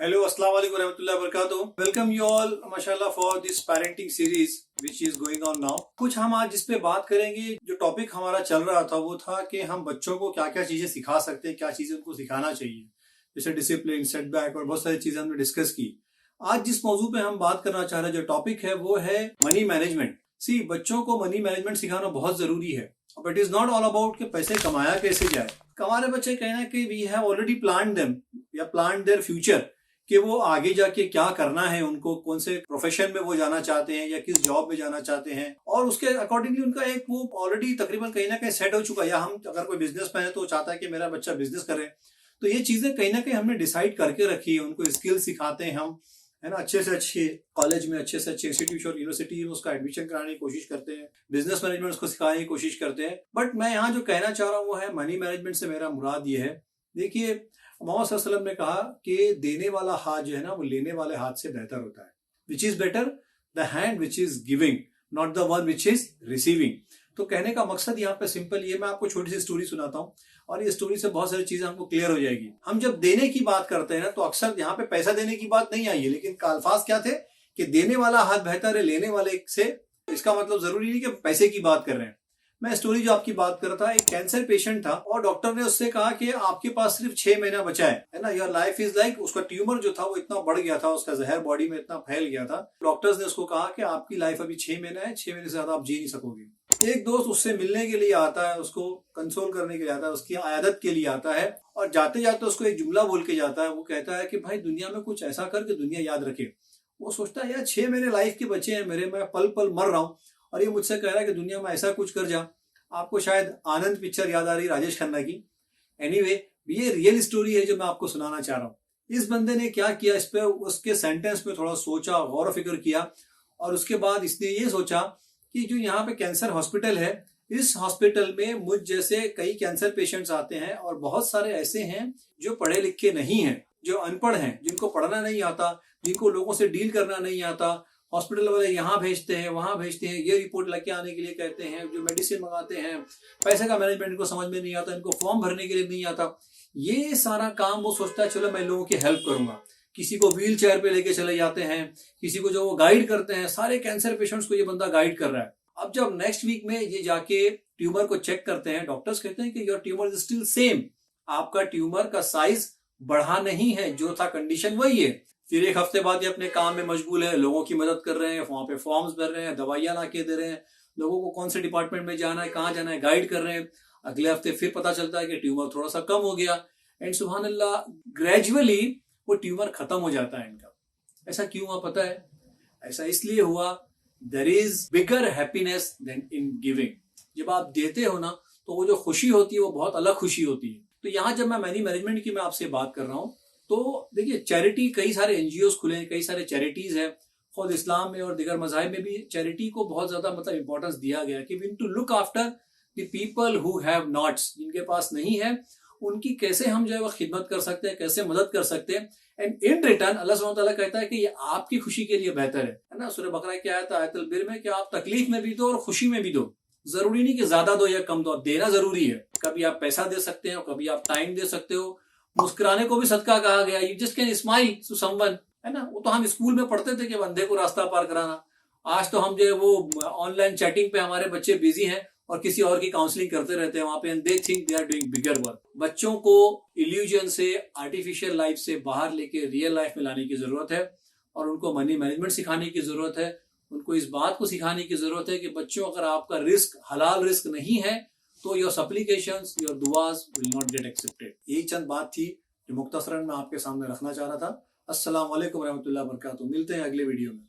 Hello, Assalamu alaikum warahmatullahi wabarakatuh. Welcome you all, mashallah, for this parenting series which is going on now. कुछ हम आज जिस पे बात करेंगे, जो टॉपिक हमारा चल रहा था वो था कि हम बच्चों को क्या क्या चीजें सिखा सकते हैं, क्या चीजें उनको सिखाना चाहिए, जैसे डिसिप्लिन, सेटबैक और बहुत सारी चीजें हमने डिस्कस की। आज जिस मौजू पे हम बात करना चाह रहे हैं, जो टॉपिक है वो है मनी मैनेजमेंट। सी, बच्चों को मनी मैनेजमेंट सिखाना बहुत जरूरी है, but is not all about कि पैसे कमाया कैसे जाए। हमारे बच्चे कहना कि we have already plan them या प्लान देयर फ्यूचर, कि वो आगे जाके क्या करना है, उनको कौन से प्रोफेशन में वो जाना चाहते हैं या किस जॉब में जाना चाहते हैं, और उसके अकॉर्डिंगली उनका एक वो ऑलरेडी तकरीबन कहीं ना कहीं सेट हो चुका है। या हम अगर कोई बिजनेस मैन है तो चाहता है कि मेरा बच्चा बिजनेस करे, तो ये चीजें कहीं ना कहीं हमने डिसाइड करके रखी है। उनको स्किल सिखाते हैं हम, है ना, अच्छे से अच्छे कॉलेज में, अच्छे से अच्छे इंस्टीट्यूट और यूनिवर्सिटी में उसका एडमिशन कराने की कोशिश करते हैं, बिजनेस मैनेजमेंट उसको सिखाने की कोशिश करते हैं। बट मैं यहाँ जो कहना चाह रहा हूँ वो है, मनी मैनेजमेंट से मेरा मुराद ये है, देखिए मोहम्मद सल्लल्लाहु अलैहि वसल्लम ने कहा कि देने वाला हाथ जो है ना वो लेने वाले हाथ से बेहतर होता है। Which is better? The hand which is giving, not the one which is receiving. तो कहने का मकसद यहाँ पे सिंपल ये, मैं आपको छोटी सी स्टोरी सुनाता हूँ और ये स्टोरी से बहुत सारी चीजें हमको क्लियर हो जाएगी। हम जब देने की बात करते हैं ना, तो अक्सर यहाँ पे पैसा देने की बात नहीं आई है, लेकिन अल्फाज क्या थे कि देने वाला हाथ बेहतर है लेने वाले से। इसका मतलब जरूरी नहीं कि पैसे की बात कर रहे हैं। मैं स्टोरी जो आपकी बात कर रहा था, एक कैंसर पेशेंट था और डॉक्टर ने उससे कहा कि आपके पास सिर्फ 6 महीना बचा है ना, योर लाइफ इज लाइक। उसका ट्यूमर जो था वो इतना बढ़ गया था, उसका जहर बॉडी में इतना फैल गया था। डॉक्टर्स ने उसको कहा कि आपकी लाइफ अभी 6 महीना है, 6 महीने से ज्यादा आप जी नहीं सकोगे। एक दोस्त उससे मिलने के लिए आता है, उसको कंसोल करने के लिए आता है, उसकी आयादत के लिए आता है, और जाते जाते उसको एक जुमला बोल के जाता है। वो कहता है कि भाई दुनिया में कुछ ऐसा कर कि दुनिया याद रखे। वो सोचता है यार 6 महीने लाइफ के बचे हैं मेरे, मैं पल पल मर रहा हूँ और ये मुझसे कह रहा है कि दुनिया में ऐसा कुछ कर जा। आपको शायद आनंद पिक्चर याद आ रही, राजेश खन्ना की। एनीवे, ये रियल स्टोरी है जो मैं आपको सुनाना चाह रहा हूँ। इस बंदे ने क्या किया, इस पे उसके सेंटेंस पे थोड़ा सोचा, गौर फिक्र किया, और उसके बाद इसने ये सोचा कि जो यहाँ पे कैंसर हॉस्पिटल है, इस हॉस्पिटल में मुझ जैसे कई कैंसर पेशेंट्स आते हैं, और बहुत सारे ऐसे हैं जो पढ़े लिखे नहीं हैं, जो अनपढ़ हैं, जिनको पढ़ना नहीं आता, जिनको लोगों से डील करना नहीं आता। हॉस्पिटल वाले यहाँ भेजते हैं, वहां भेजते हैं, ये रिपोर्ट लेके आने के लिए कहते हैं, जो मेडिसिन मंगाते हैं, पैसे का मैनेजमेंट इनको समझ में नहीं आता, इनको फॉर्म भरने के लिए नहीं आता। ये सारा काम वो सोचता है चलो मैं लोगों की हेल्प करूंगा। किसी को व्हील चेयर पे लेके चले जाते हैं, किसी को जो वो गाइड करते हैं, सारे कैंसर पेशेंट्स को ये बंदा गाइड कर रहा है। अब जब नेक्स्ट वीक में ये जाके ट्यूमर को चेक करते हैं, डॉक्टर्स कहते हैं कि your tumour is still same, आपका ट्यूमर का साइज बढ़ा नहीं है, जो था कंडीशन वही है। फिर एक हफ्ते बाद ये अपने काम में मशगूल है, लोगों की मदद कर रहे हैं, वहां पे फॉर्म्स भर रहे हैं, दवाइयां ला के दे रहे हैं, लोगों को कौन से डिपार्टमेंट में जाना है, कहाँ जाना है, गाइड कर रहे हैं। अगले हफ्ते फिर पता चलता है कि ट्यूमर थोड़ा सा कम हो गया, एंड सुभान अल्लाह ग्रेजुअली वो ट्यूमर खत्म हो जाता है इनका। ऐसा क्यों हुआ पता है? ऐसा इसलिए हुआ, there is bigger happiness than in giving. जब आप देते हो ना, तो वो जो खुशी होती है वो बहुत अलग खुशी होती है। तो यहाँ जब मैं मनी मैनेजमेंट की मैं आपसे बात कर रहा हूँ, तो देखिए चैरिटी, कई सारे एनजीओ खुले हैं, कई सारे चैरिटीज है। खुद इस्लाम में और दिगर मज़ाहिब में भी चैरिटी को बहुत ज्यादा मतलब इंपॉर्टेंस दिया गया कि we need to look after the people who have nots, जिनके पास नहीं है, उनकी कैसे हम जो है वो खिदमत कर सकते हैं, कैसे मदद कर सकते हैं। एंड इन रिटर्न अल्लाह सुब्हानहू व तआला कहता है कि ये आपकी खुशी के लिए बेहतर है ना। सूरह बकरा की आयत आयतुल बिर में कि आप तकलीफ में भी दो और खुशी में भी दो। जरूरी नहीं कि ज्यादा दो या कम दो, देना जरूरी है। कभी आप पैसा दे सकते हो, कभी आप टाइम दे सकते हो। मुस्कुराने को भी सदका कहा गया, you just can smile to someone, है ना। वो तो हम स्कूल में पढ़ते थे कि अंधे को रास्ता पार कराना। आज तो हम जो है वो ऑनलाइन चैटिंग पे हमारे बच्चे बिजी हैं और किसी और की काउंसलिंग करते रहते हैं वहां पे, and they think they are doing bigger work. बच्चों को इल्यूजन से, आर्टिफिशियल लाइफ से बाहर लेके रियल लाइफ में लाने की जरूरत है, और उनको मनी मैनेजमेंट सिखाने की जरूरत है। उनको इस बात को सिखाने की जरूरत है कि बच्चों, अगर आपका रिस्क हलाल रिस्क नहीं है तो योर सप्लीकेशंस, योर दुआज विल नॉट गेट एक्सेप्टेड। यही चंद बात थी जो मुख्तसरन मैं आपके सामने रखना चाह रहा था। अस्सलाम वालेकुम रहमतुल्लाहि व बरकातहू। मिलते हैं अगले वीडियो में।